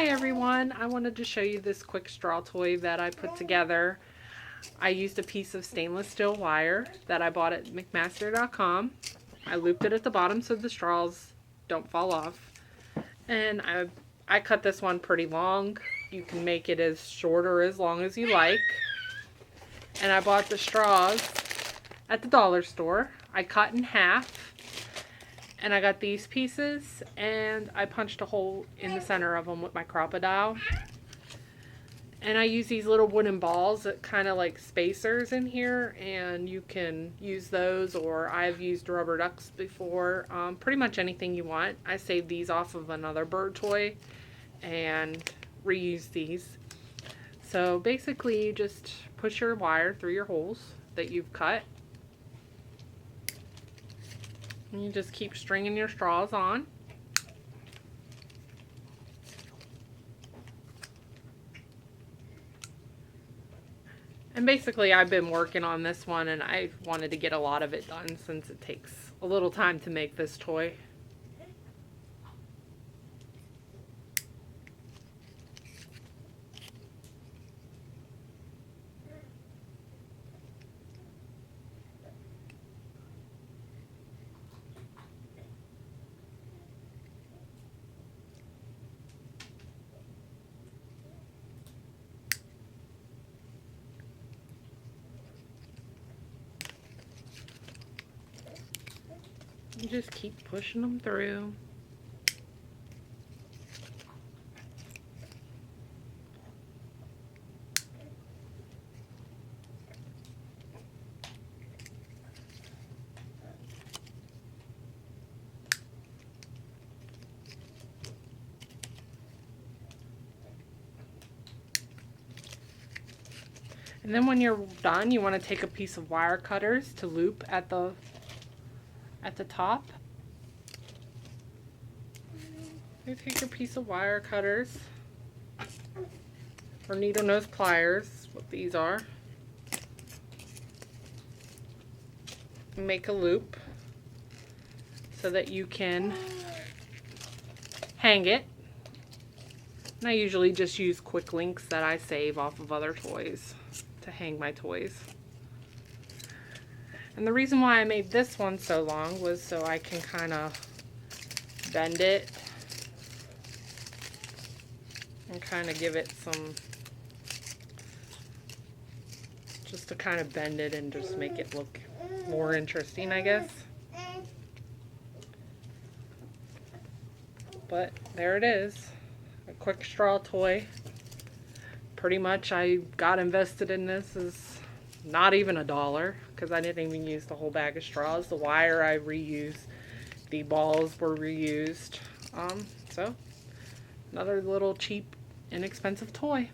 Hi everyone, I wanted to show you this quick straw toy that I put together. I used a piece of stainless steel wire that I bought at McMaster.com. I looped it at the bottom so the straws don't fall off. And I cut this one pretty long. You can make it as short or as long as you like. And I bought the straws at the dollar store. I cut in half. And I got these pieces, and I punched a hole in the center of them with my Crop-A-Dile. And I use these little wooden balls that kind of like spacers in here, and you can use those, or I've used rubber ducks before. Pretty much anything you want. I saved these off of another bird toy and reused these. So basically, you just push your wire through your holes that you've cut. And you just keep stringing your straws on. And basically I've been working on this one, and I wanted to get a lot of it done since it takes a little time to make this toy. You just keep pushing them through. And then when you're done, you want to take a piece of wire cutters to loop at the top. You take your piece of wire cutters, or needle nose pliers, what these are. Make a loop so that you can hang it. And I usually just use quick links that I save off of other toys to hang my toys. And the reason why I made this one so long was so I can kind of bend it and kind of give it some, just to kind of bend it and just make it look more interesting, I guess. But there it is, a quick straw toy. Pretty much I got invested in this is not even $1 because I didn't even use the whole bag of straws. The wire I reused, the balls were reused. So another little cheap, inexpensive toy.